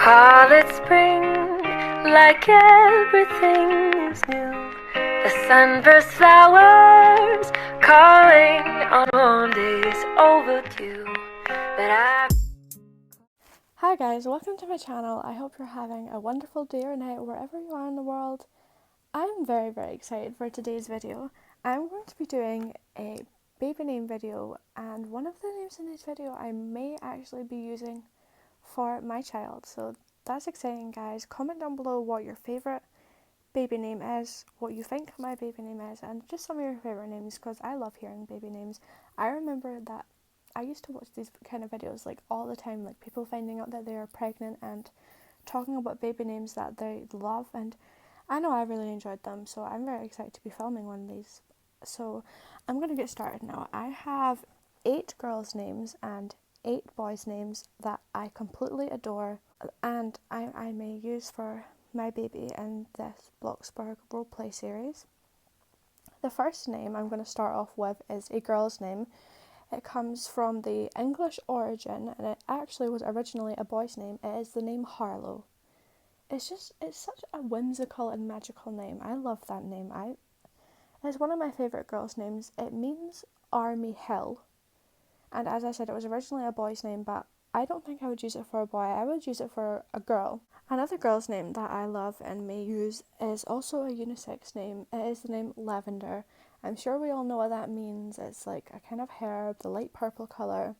Call it spring, like everything is new. The sunburst flowers calling on warm days overdue. Hi guys, welcome to my channel. I hope you're having a wonderful day or night wherever you are in the world. I'm very excited for today's video. I'm going to be doing a baby name video, and one of the names in this video I may actually be using for my child. So that's exciting, guys. Comment down below what your favourite baby name is, what you think my baby name is, and just some of your favourite names, because I love hearing baby names. I remember that I used to watch these kind of videos like all the time, like people finding out that they are pregnant and talking about baby names that they love, and I know I really enjoyed them, so I'm very excited to be filming one of these. So I'm going to get started now. I have 8 girls' names and 8 boys' names that I completely adore, and I may use for my baby in this Bloxburg roleplay series. The first name I'm going to start off with is a girl's name. It comes from the English origin, and it actually was originally a boy's name. It is the name Harlow. It's such a whimsical and magical name. I love that name. It's one of my favourite girls' names. It means Army Hill. And as I said, it was originally a boy's name, but I don't think I would use it for a boy. I would use it for a girl. Another girl's name that I love and may use is also a unisex name. It is the name Lavender. I'm sure we all know what that means. It's like a kind of herb, the light purple colour.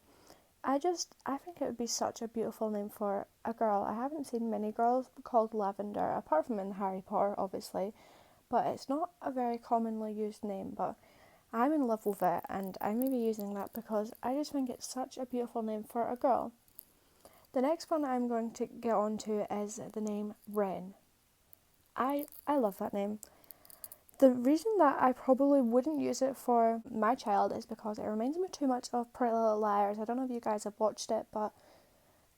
I think it would be such a beautiful name for a girl. I haven't seen many girls called Lavender, apart from in Harry Potter, obviously, but it's not a very commonly used name, but I'm in love with it, and I may be using that because I just think it's such a beautiful name for a girl. The next one I'm going to get on to is the name Wren. I love that name. The reason that I probably wouldn't use it for my child is because it reminds me too much of Pretty Little Liars. I don't know if you guys have watched it, but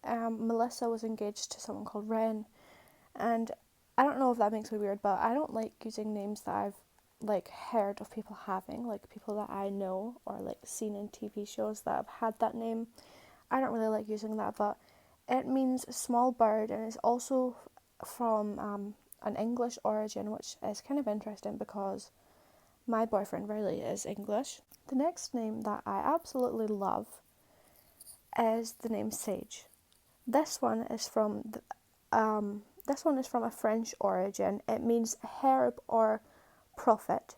Melissa was engaged to someone called Wren, and I don't know if that makes me weird, but I don't like using names that I've heard of people having, like people that I know or seen in TV shows that have had that name. I don't really like using that, but it means small bird, and it's also from an English origin, which is kind of interesting because my boyfriend Riley is English. The next name that I absolutely love is the name Sage. This one is from a French origin. It means herb or prophet.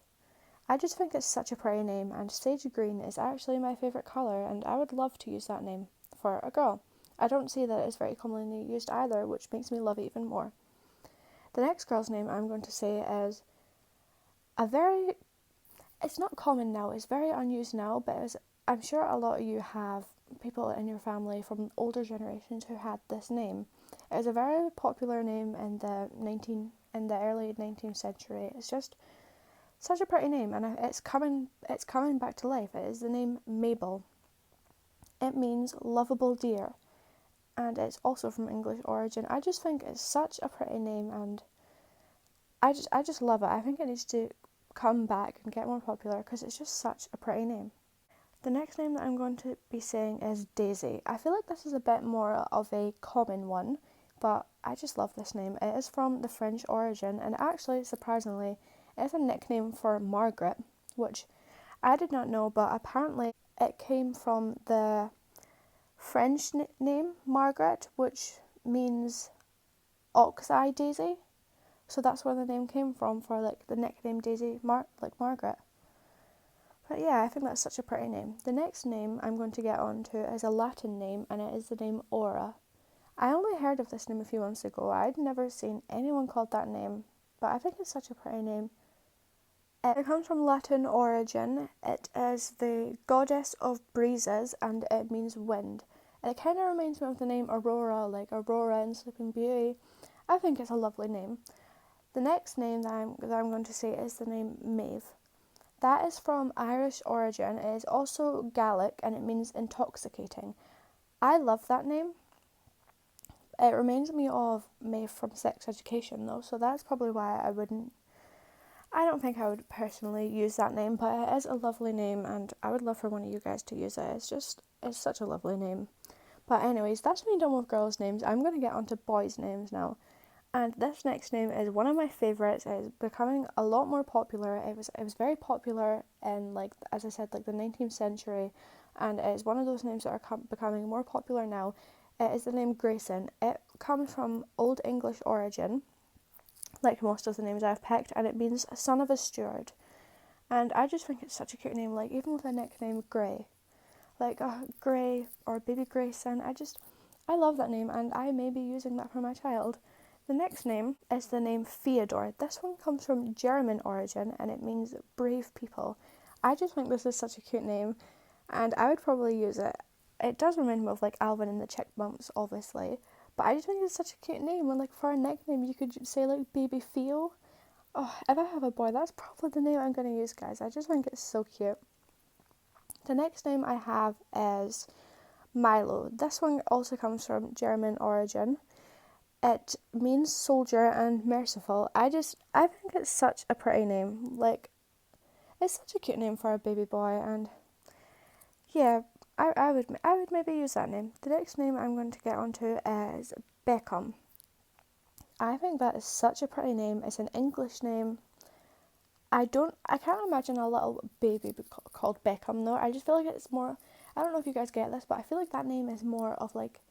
I just think it's such a pretty name, and sage green is actually my favourite colour, and I would love to use that name for a girl. I don't see that it's very commonly used either, which makes me love it even more. The next girl's name I'm going to say is it's not common now, it's very unused now, but I'm sure a lot of you have people in your family from older generations who had this name. It was a very popular name in the early 19th century. It's just such a pretty name, and it's coming back to life. It is the name Mabel. It means lovable dear, and it's also from English origin. I just think it's such a pretty name, and I just love it. I think it needs to come back and get more popular because it's just such a pretty name. The next name that I'm going to be saying is Daisy. I feel like this is a bit more of a common one, but I just love this name. It is from the French origin, and actually, surprisingly, it is a nickname for Margaret, which I did not know, but apparently it came from the French name Margaret, which means ox-eye daisy. So that's where the name came from, for the nickname Daisy, Margaret. But yeah, I think that's such a pretty name. The next name I'm going to get on to is a Latin name, and it is the name Aura. I only heard of this name a few months ago. I'd never seen anyone called that name, but I think it's such a pretty name. It comes from Latin origin. It is the goddess of breezes, and it means wind. And it kind of reminds me of the name Aurora, like Aurora in Sleeping Beauty. I think it's a lovely name. The next name that I'm going to say is the name Maeve. That is from Irish origin. It is also Gaelic, and it means intoxicating. I love that name. It reminds me of Maeve from Sex Education, though, so that's probably why I don't think I would personally use that name, but it is a lovely name, and I would love for one of you guys to use it. It's such a lovely name. But anyways, that's me done with girls' names. I'm going to get onto boys' names now. And this next name is one of my favourites. It's becoming a lot more popular. It was very popular in, like, as I said, like the 19th century, and it's one of those names that are becoming more popular now. It is the name Grayson. It comes from Old English origin, like most of the names I've picked, and it means son of a steward. And I just think it's such a cute name, like even with the nickname Gray. Like Gray or Baby Grayson, I love that name, and I may be using that for my child. The next name is the name Theodore. This one comes from German origin, and it means brave people. I just think this is such a cute name, and I would probably use it. It does remind me of like Alvin and the Chipmunks, obviously, but I just think it's such a cute name. And like for a nickname, you could say like Baby Theo. Oh, if I have a boy, that's probably the name I'm going to use, guys. I just think it's so cute. The next name I have is Milo. This one also comes from German origin. It means soldier and merciful. I think it's such a pretty name. Like, it's such a cute name for a baby boy, and yeah, I would maybe use that name. The next name I'm going to get onto is Beckham. I think that is such a pretty name. It's an English name. I can't imagine a little baby called Beckham though. I just feel like it's more, I don't know if you guys get this, but I feel like that name is more of like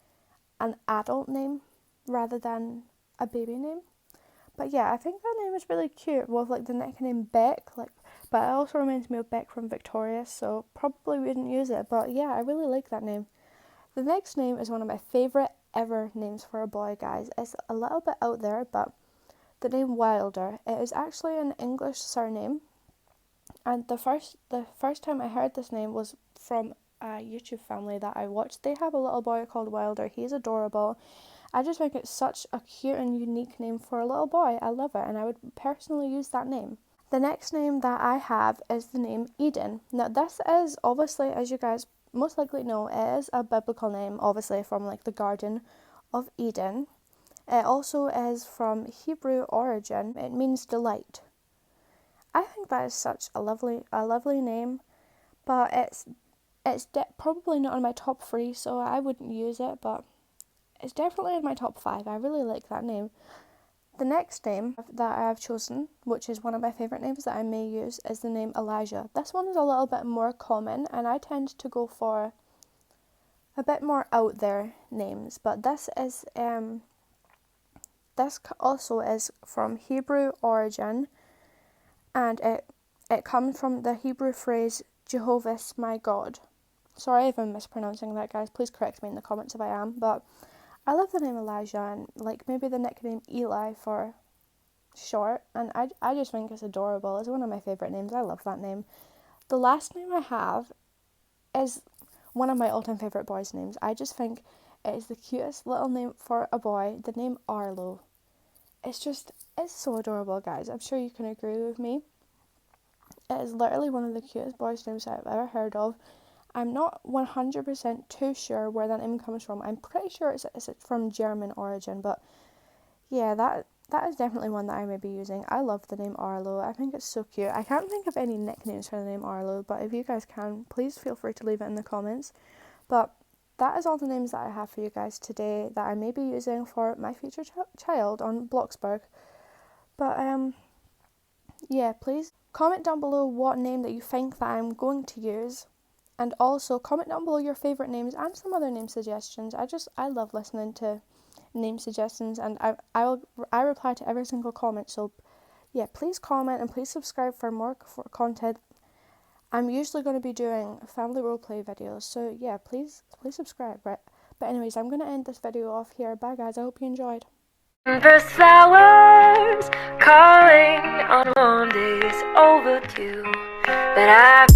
an adult name rather than a baby name. But yeah, I think that name is really cute with like the nickname Beck, like, but it also reminds me of Beck from Victorious, so probably wouldn't use it. But yeah, I really like that name. The next name is one of my favourite ever names for a boy, guys. It's a little bit out there, but the name Wilder. It is actually an English surname, and the first time I heard this name was from a YouTube family that I watched. They have a little boy called Wilder. He's adorable. I just think it's such a cute and unique name for a little boy. I love it, and I would personally use that name. The next name that I have is the name Eden. Now this is obviously, as you guys most likely know, it is a biblical name, obviously from like the Garden of Eden. It also is from Hebrew origin. It means delight. I think that is such a lovely name, but it's probably not in my top 3, so I wouldn't use it, but it's definitely in my top 5. I really like that name. The next name that I have chosen, which is one of my favourite names that I may use, is the name Elijah. This one is a little bit more common, and I tend to go for a bit more out there names, but this also is from Hebrew origin, and it comes from the Hebrew phrase Jehovah's my God. Sorry if I'm mispronouncing that, guys. Please correct me in the comments if I am, but I love the name Elijah, and like maybe the nickname Eli for short, and I just think it's adorable. It's one of my favourite names. I love that name. The last name I have is one of my all-time favourite boys' names. I just think it is the cutest little name for a boy, the name Arlo. It's so adorable, guys. I'm sure you can agree with me. It is literally one of the cutest boys' names I've ever heard of. I'm not 100% too sure where that name comes from. I'm pretty sure it's from German origin, but yeah, that is definitely one that I may be using. I love the name Arlo. I think it's so cute. I can't think of any nicknames for the name Arlo, but if you guys can, please feel free to leave it in the comments. But that is all the names that I have for you guys today that I may be using for my future child on Bloxburg. But yeah, please comment down below what name that you think that I'm going to use. And also comment down below your favourite names and some other name suggestions. I love listening to name suggestions, and I reply to every single comment. So yeah, please comment and please subscribe for more content. I'm usually going to be doing family roleplay videos, so yeah, please subscribe, right? But anyways, I'm going to end this video off here. Bye guys, I hope you enjoyed. First flowers calling on warm days overdue, but I